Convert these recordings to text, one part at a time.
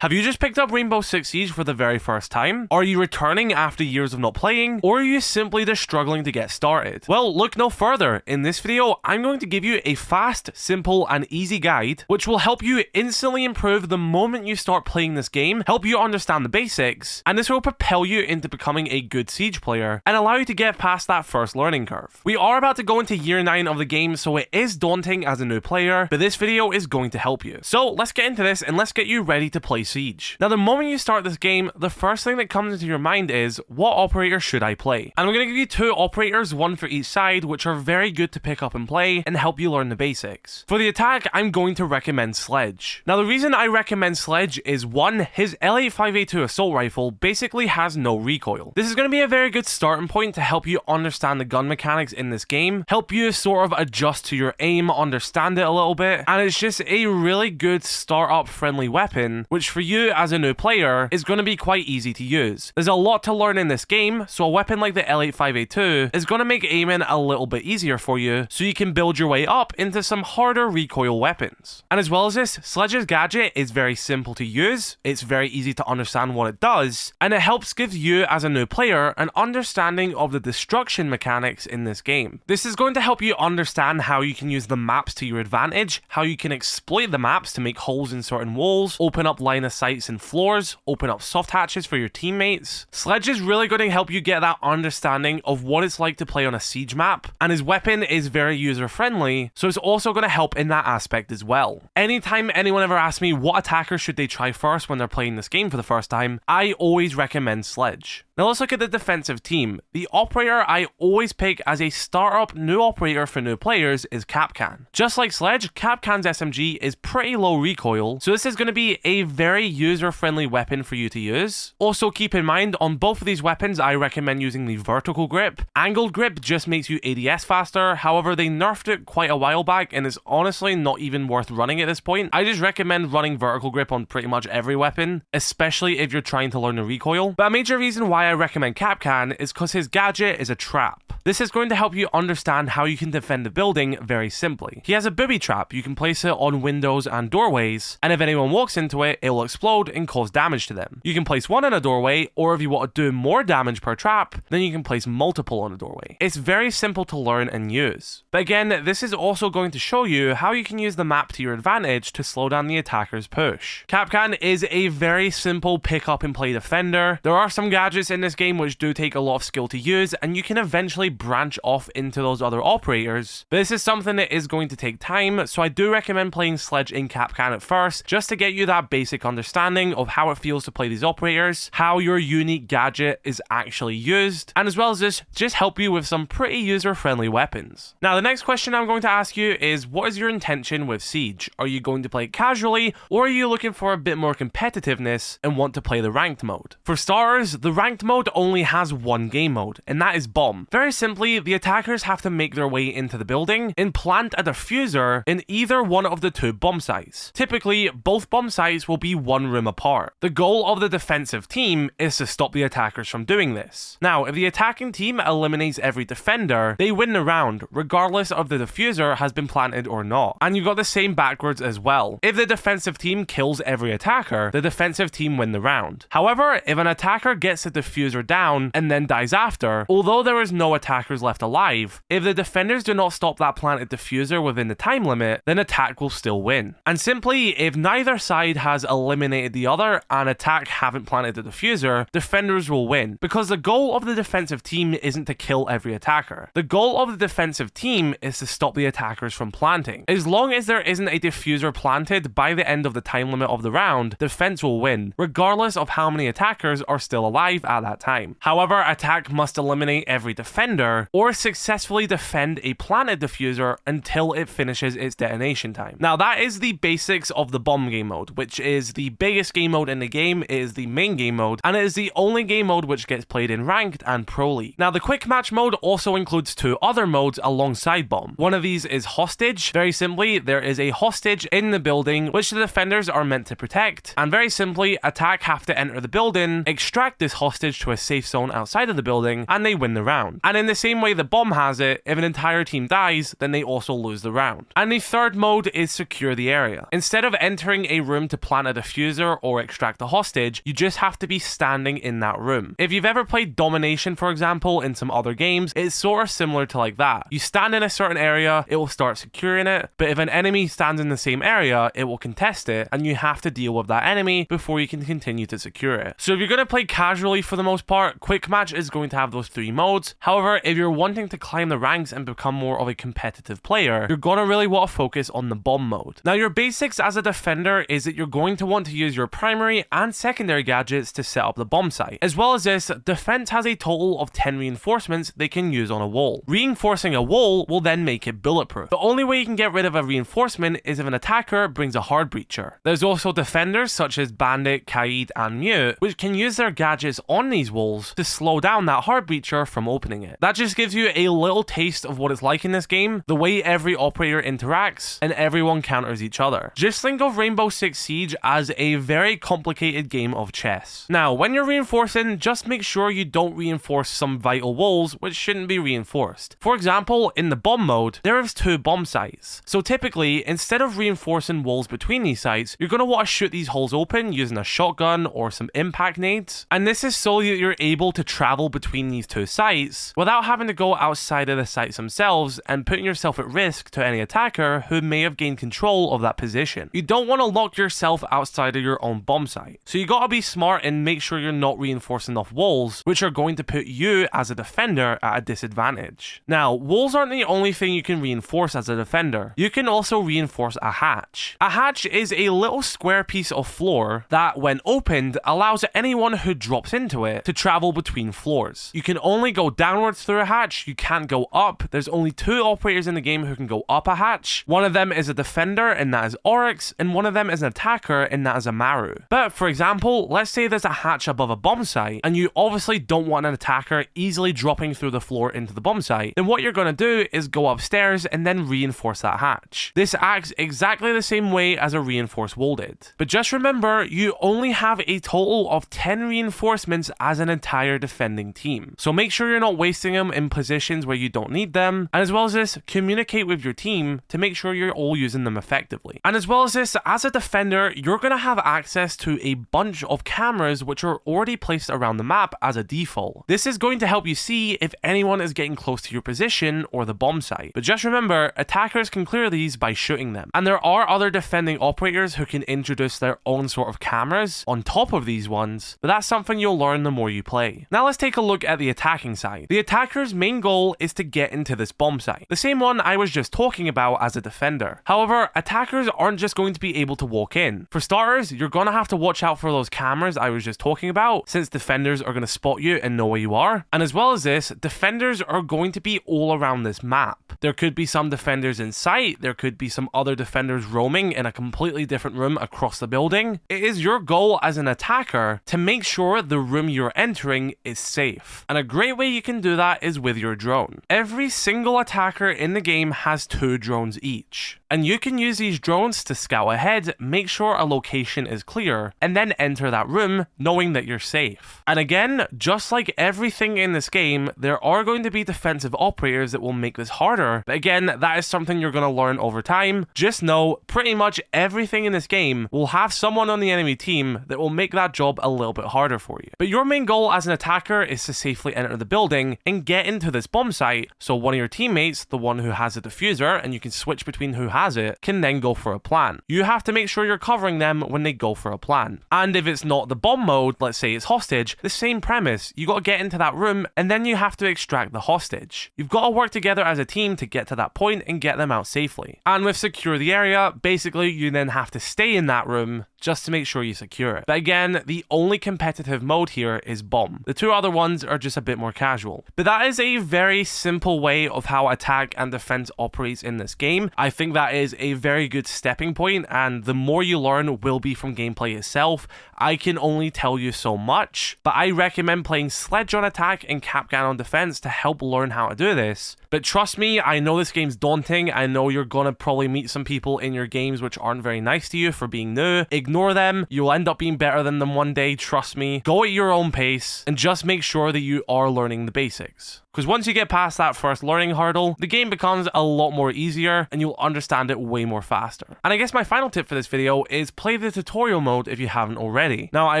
Have you just picked up Rainbow Six Siege for the very first time? Are you returning after years of not playing? Or are you simply just struggling to get started? Well, look no further. In this video, I'm going to give you a fast, simple, and easy guide which will help you instantly improve the moment you start playing this game, help you understand the basics, and this will propel you into becoming a good Siege player and allow you to get past that first learning curve. We are about to go into year 9 of the game, so it is daunting as a new player, but this video is going to help you. So let's get into this and let's get you ready to play Siege. Now, the moment you start this game, the first thing that comes into your mind is, what operator should I play? And I'm going to give you 2 operators, one for each side, which are very good to pick up and play and help you learn the basics. For the attack, I'm going to recommend Sledge. Now, the reason I recommend Sledge is 1, his L85A2 assault rifle basically has no recoil. This is going to be a very good starting point to help you understand the gun mechanics in this game, help you sort of adjust to your aim, understand it a little bit, and it's just a really good startup friendly weapon, which for you as a new player is going to be quite easy to use. There's a lot to learn in this game, so a weapon like the L85A2 is going to make aiming a little bit easier for you, so you can build your way up into some harder recoil weapons. And as well as this, Sledge's gadget is very simple to use, it's very easy to understand what it does, and it helps give you as a new player an understanding of the destruction mechanics in this game. This is going to help you understand how you can use the maps to your advantage, how you can exploit the maps to make holes in certain walls, open up line of sights and floors, open up soft hatches for your teammates. Sledge is really going to help you get that understanding of what it's like to play on a Siege map, and his weapon is very user friendly, so it's also going to help in that aspect as well. Anytime anyone ever asks me what attacker should they try first when they're playing this game for the first time, I always recommend Sledge. Now let's look at the defensive team. The operator I always pick as a startup new operator for new players is Kapkan. Just like Sledge, Kapkan's SMG is pretty low recoil, so this is going to be a very user-friendly weapon for you to use. Also keep in mind, on both of these weapons I recommend using the vertical grip. Angled grip just makes you ADS faster, however they nerfed it quite a while back and it's honestly not even worth running at this point. I just recommend running vertical grip on pretty much every weapon, especially if you're trying to learn the recoil. But a major reason why I recommend Kapkan is because his gadget is a trap. This is going to help you understand how you can defend the building very simply. He has a booby trap. You can place it on windows and doorways, and if anyone walks into it, it will explode and cause damage to them. You can place one in a doorway, or if you want to do more damage per trap, then you can place multiple on a doorway. It's very simple to learn and use. But again, this is also going to show you how you can use the map to your advantage to slow down the attacker's push. Kapkan is a very simple pick up and play defender. There are some gadgets in this game which do take a lot of skill to use, and you can eventually branch off into those other operators, but this is something that is going to take time, so I do recommend playing Sledge in Kapkan at first, just to get you that basic understanding of how it feels to play these operators, how your unique gadget is actually used, and as well as this, just help you with some pretty user-friendly weapons. Now, the next question I'm going to ask you is, what is your intention with Siege? Are you going to play casually, or are you looking for a bit more competitiveness and want to play the ranked mode? For starters, the ranked mode only has one game mode, and that is Bomb. Very simply, the attackers have to make their way into the building and plant a diffuser in either one of the 2 bomb sites. Typically, both bomb sites will be 1 room apart. The goal of the defensive team is to stop the attackers from doing this. Now, if the attacking team eliminates every defender, they win the round, regardless of the diffuser has been planted or not. And you've got the same backwards as well. If the defensive team kills every attacker, the defensive team win the round. However, if an attacker gets the diffuser down and then dies after, although there is no attackers left alive, if the defenders do not stop that planted diffuser within the time limit, then attack will still win. And simply, if neither side has eliminated the other and attack haven't planted the diffuser, defenders will win, because the goal of the defensive team isn't to kill every attacker. The goal of the defensive team is to stop the attackers from planting. As long as there isn't a diffuser planted by the end of the time limit of the round, defense will win, regardless of how many attackers are still alive at that time. However, attack must eliminate every defender, or successfully defend a planted diffuser until it finishes its detonation time. Now, that is the basics of the bomb game mode, which is the biggest game mode in the game. It is the main game mode, and it is the only game mode which gets played in ranked and pro league. Now, the quick match mode also includes 2 other modes alongside bomb. One of these is hostage. Very simply, there is a hostage in the building which the defenders are meant to protect, and very simply, attack have to enter the building, extract this hostage to a safe zone outside of the building, and they win the round. And in the same way the bomb has it, if an entire team dies, then they also lose the round. And the third mode is secure the area. Instead of entering a room to plant a diffuser or extract a hostage, you just have to be standing in that room. If you've ever played Domination, for example, in some other games, it's sort of similar to like that. You stand in a certain area, it will start securing it, but if an enemy stands in the same area, it will contest it, and you have to deal with that enemy before you can continue to secure it. So if you're going to play casually for the most part, Quick Match is going to have those 3 modes. However, if you're wanting to climb the ranks and become more of a competitive player, you're going to really want to focus on the bomb mode. Now, your basics as a defender is that you're going to want to use your primary and secondary gadgets to set up the bomb site. As well as this, defense has a total of 10 reinforcements they can use on a wall. Reinforcing a wall will then make it bulletproof. The only way you can get rid of a reinforcement is if an attacker brings a hard breacher. There's also defenders such as Bandit, Kaze, and Mute, which can use their gadgets on these walls to slow down that hard breacher from opening it. That just gives you a little taste of what it's like in this game, the way every operator interacts and everyone counters each other. Just think of Rainbow Six Siege as a very complicated game of chess. Now, when you're reinforcing, just make sure you don't reinforce some vital walls which shouldn't be reinforced. For example, in the bomb mode, there is 2 bomb sites. So typically, instead of reinforcing walls between these sites, you're going to want to shoot these holes open using a shotgun or some impact nades. And this is so that you're able to travel between these 2 sites without having to go outside of the sites themselves and putting yourself at risk to any attacker who may have gained control of that position. You don't want to lock yourself outside of your own bomb site. So you got to be smart and make sure you're not reinforcing enough walls, which are going to put you as a defender at a disadvantage. Now, walls aren't the only thing you can reinforce as a defender. You can also reinforce a hatch. A hatch is a little square piece of floor that, when opened, allows anyone who drops into it to travel between floors. You can only go downwards through a hatch, you can't go up. There's only 2 operators in the game who can go up a hatch. One of them is a defender, and that is Oryx, and one of them is an attacker, and that is Amaru. But for example, let's say there's a hatch above a bomb site, and you obviously don't want an attacker easily dropping through the floor into the bomb site. Then what you're going to do is go upstairs and then reinforce that hatch. This acts exactly the same way as a reinforced wall did. But just remember, you only have a total of 10 reinforcements as an entire defending team. So make sure you're not wasting them in positions where you don't need them. And as well as this, communicate with your team to make sure you're all using them effectively. And as well as this, as a defender, you're going to have access to a bunch of cameras which are already placed around the map as a default. This is going to help you see if anyone is getting close to your position or the bomb site. But just remember, attackers can clear these by shooting them. And there are other defending operators who can introduce their own sort of cameras on top of these ones, but that's something you'll learn the more you play. Now let's take a look at the attacking side. The attacker's main goal is to get into this bomb site, the same one I was just talking about as a defender. However, attackers aren't just going to be able to walk in. For starters, you're going to have to watch out for those cameras I was just talking about, since defenders are going to spot you and know where you are. And as well as this, defenders are going to be all around this map. There could be some defenders in sight, there could be some other defenders roaming in a completely different room across the building. It is your goal as an attacker to make sure the room you're entering is safe. And a great way you can do that is with your drone. Every single attacker in the game has 2 drones each. And you can use these drones to scout ahead, make sure a location is clear, and then enter that room knowing that you're safe. And again, just like everything in this game, there are going to be defensive operators that will make this harder, but again, that is something you're going to learn over time. Just know, pretty much everything in this game will have someone on the enemy team that will make that job a little bit harder for you. But your main goal as an attacker is to safely enter the building and get into this bomb site, so one of your teammates, the one who has a diffuser, and you can switch between who has it, can then go for a plan. You have to make sure you're covering them when they go for a plan. And if it's not the bomb mode, let's say it's hostage, the same premise. You got to get into that room and then you have to extract the hostage. You've got to work together as a team to get to that point and get them out safely. And with secure the area, basically you then have to stay in that room just to make sure you secure it. But again, the only competitive mode here is bomb. The 2 other ones are just a bit more casual. But that is a very simple way of how attack and defense operates in this game. I think that that is a very good stepping point, and the more you learn will be from gameplay itself. I can only tell you so much, but I recommend playing Sledge on attack and Capcan on defense to help learn how to do this. But trust me, I know this game's daunting. I know you're gonna probably meet some people in your games which aren't very nice to you for being new. Ignore them. You'll end up being better than them one day, trust me. Go at your own pace and just make sure that you are learning the basics. Because once you get past that first learning hurdle, the game becomes a lot more easier and you'll understand it way more faster. And I guess my final tip for this video is play the tutorial mode if you haven't already. Now, I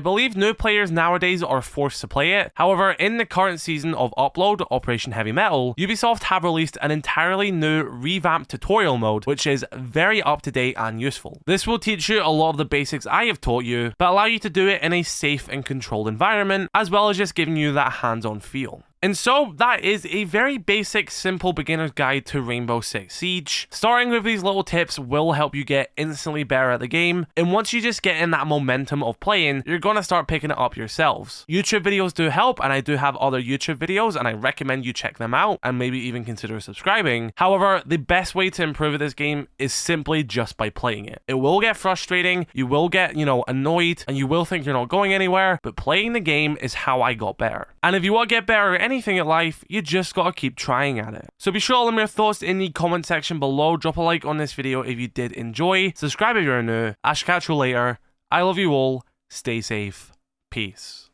believe new players nowadays are forced to play it. However, in the current season of Upload, Operation Heavy Metal, Ubisoft have released an entirely new revamped tutorial mode, which is very up to date and useful. This will teach you a lot of the basics I have taught you, but allow you to do it in a safe and controlled environment, as well as just giving you that hands-on feel. And so that is a very basic, simple beginner's guide to Rainbow Six Siege. Starting with these little tips will help you get instantly better at the game, and once you just get in that momentum of playing, you're gonna start picking it up yourselves. YouTube videos do help, and I do have other YouTube videos, and I recommend you check them out, and maybe even consider subscribing. However, the best way to improve at this game is simply just by playing it. It will get frustrating, you will get, annoyed, and you will think you're not going anywhere, but playing the game is how I got better. And if you want to get better at anything at life, you just gotta keep trying at it. So be sure to let me your thoughts in the comment section below. Drop a like on this video if you did enjoy. Subscribe if you're new. I shall catch you later. I love you all. Stay safe. Peace.